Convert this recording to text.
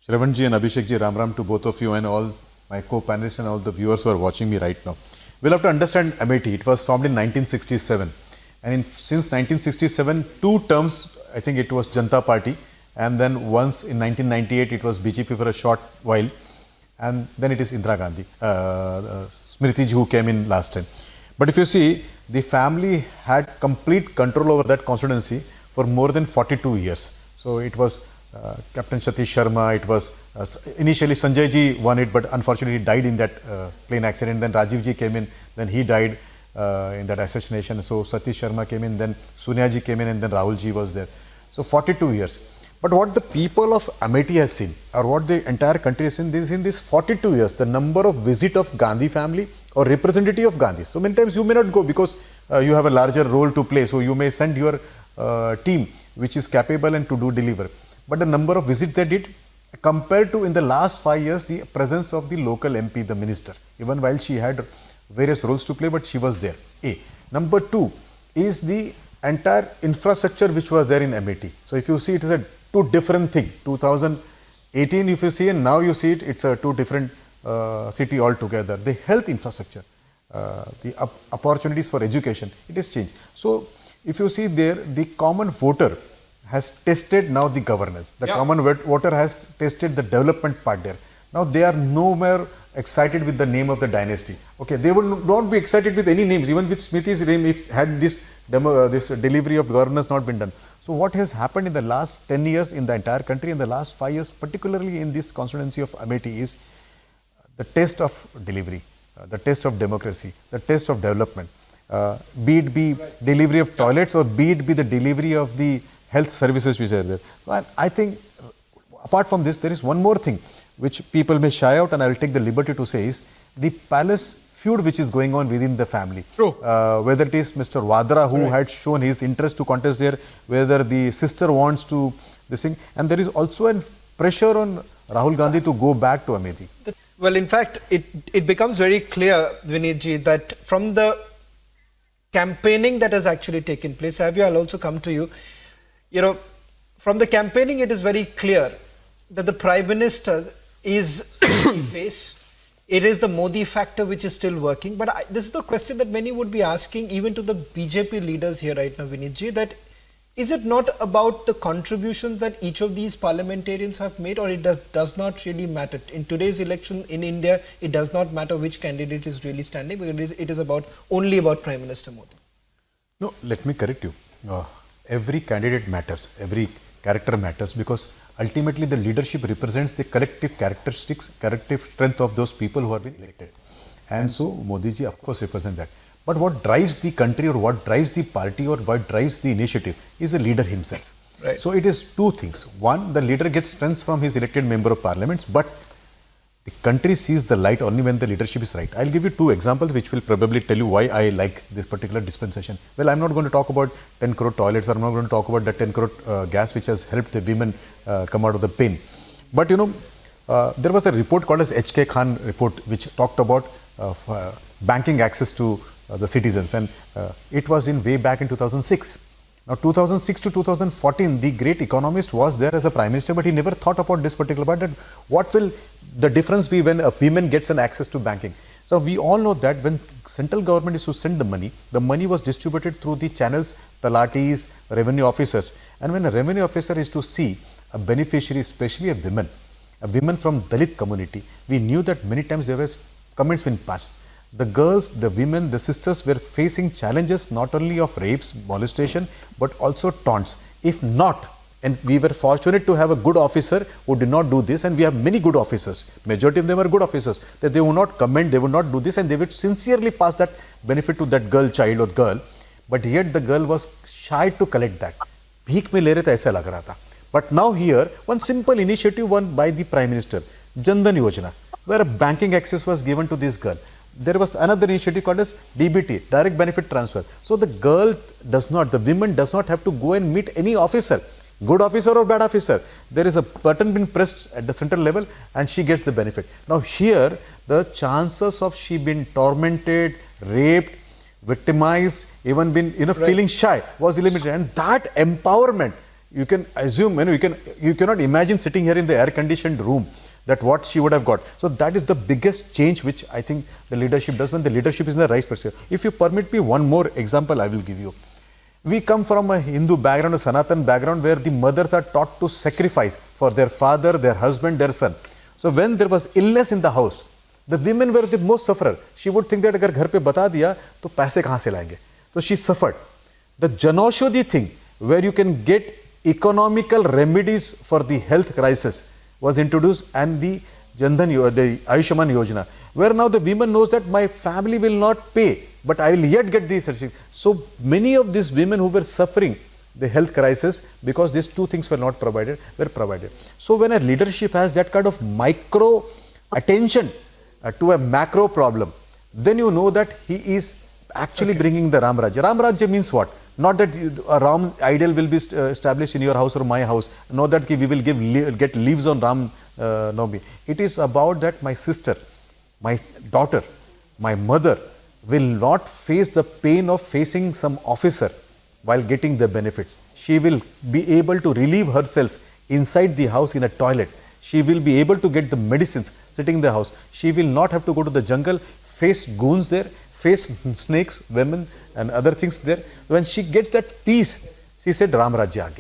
Shravanji and Abhishekji, Ram Ram to both of you and all my co-panelists and all the viewers who are watching me right now. We'll have to understand Amethi. It was formed in 1967. And since 1967, two terms, I think it was Janata Party. And then once in 1998, it was BJP for a short while. And then it is Indira Gandhi, Smritiji, who came in last time. But if you see, the family had complete control over that constituency for more than 42 years. So it was Captain Satish Sharma, it was initially Sanjay ji won it, but unfortunately he died in that plane accident. Then Rajiv ji came in, then he died in that assassination. So Satish Sharma came in, then Sonia ji came in, and then Rahul ji was there. So 42 years. But what the people of Amethi has seen, or what the entire country has seen, is in these 42 years, the number of visit of Gandhi family or representative of Gandhi. So many times you may not go because you have a larger role to play. So you may send your team which is capable and to do deliver. But the number of visits they did compared to in the last 5 years, the presence of the local MP, the minister, even while she had various roles to play, but she was there. A. Number two is the entire infrastructure which was there in Amethi. So if you see, it is a two different thing. 2018 if you see, and now you see it, it's a two different city altogether. The health infrastructure, the opportunities for education, it has changed. So if you see there, the common voter has tested now the governance. The common voter has tested the development part there. Now they are no more excited with the name of the dynasty. Okay, they will not be excited with any names, even with Smithi's name, if had this delivery of governance not been done. So what has happened in the last 10 years in the entire country, in the last 5 years, particularly in this constituency of Amethi, is the test of delivery, the test of democracy, the test of development, be it be delivery of toilets or be it be the delivery of the health services which are there. And I think apart from this, there is one more thing which people may shy out, and I will take the liberty to say, is the palace feud which is going on within the family. True. Whether it is Mr. Vadra who had shown his interest to contest there, whether the sister wants to this thing, and there is also a pressure on Rahul Gandhi to go back to Amethi. Well, in fact, it becomes very clear, Vinit ji, that from the campaigning that has actually taken place, Savio, I'll also come to you. You know, from the campaigning, it is very clear that the Prime Minister is face. It is the Modi factor which is still working. But this is the question that many would be asking even to the BJP leaders here right now, Vinit ji, that is it not about the contributions that each of these parliamentarians have made, or it does not really matter? In today's election in India, it does not matter which candidate is really standing, because it is only about Prime Minister Modi. No, let me correct you. Every candidate matters, every character matters, because ultimately the leadership represents the collective characteristics, collective strength of those people who have been elected. And so Modi ji of course represents that. But what drives the country, or what drives the party, or what drives the initiative is the leader himself. Right. So it is two things. One, the leader gets strength from his elected member of parliament, but the country sees the light only when the leadership is right. I'll give you two examples which will probably tell you why I like this particular dispensation. Well, I'm not going to talk about 10 crore toilets, or I'm not going to talk about the 10 crore gas which has helped the women come out of the pain. But you know, there was a report called as H.K. Khan report which talked about banking access to the citizens, and it was in way back in 2006. Now 2006 to 2014, the great economist was there as a Prime Minister, but he never thought about this particular part, that what will the difference be when a woman gets an access to banking. So we all know that when central government is to send the money was distributed through the channels, talatis, revenue officers. And when a revenue officer is to see a beneficiary, especially a woman from Dalit community, we knew that many times there was comments been passed. The girls, the women, the sisters were facing challenges not only of rapes, molestation, but also taunts. If not, and we were fortunate to have a good officer who did not do this, and we have many good officers. Majority of them are good officers, that they would not comment, they would not do this, and they would sincerely pass that benefit to that girl, child or girl. But yet the girl was shy to collect that. Bheek mein le rahe the, aisa lag raha tha. But now here, one simple initiative won by the Prime Minister, Jan Dhan Yojana, where a banking access was given to this girl. There was another initiative called as DBT, Direct Benefit Transfer. So the girl does not, the woman does not have to go and meet any officer, good officer or bad officer. There is a button being pressed at the central level and she gets the benefit. Now here, the chances of she being tormented, raped, victimized, even been feeling shy was eliminated. And that empowerment you can assume, you cannot imagine sitting here in the air-conditioned room, that what she would have got. So that is the biggest change which I think the leadership does, when the leadership is in the right perspective. If you permit me one more example, I will give you. We come from a Hindu background, a Sanatan background, where the mothers are taught to sacrifice for their father, their husband, their son. So when there was illness in the house, the women were the most sufferer. She would think that agar ghar pe bata diya, to paise kahan se laenge? So she suffered. The Janaushadhi thing, where you can get economical remedies for the health crisis, was introduced, and the the Ayushman Yojana, where now the women knows that my family will not pay, but I will yet get these services. So many of these women who were suffering the health crisis because these two things were not provided, were provided. So when a leadership has that kind of micro attention to a macro problem, then you know that he is actually bringing the Ram Rajya. Ram Rajya means what? Not that a Ram ideal will be established in your house or my house. Not that we will get leaves on Ram Navami. It is about that my sister, my daughter, my mother will not face the pain of facing some officer while getting the benefits. She will be able to relieve herself inside the house in a toilet. She will be able to get the medicines sitting in the house. She will not have to go to the jungle, face goons there, face snakes, women and other things there. When she gets that peace, she said Ram Rajya.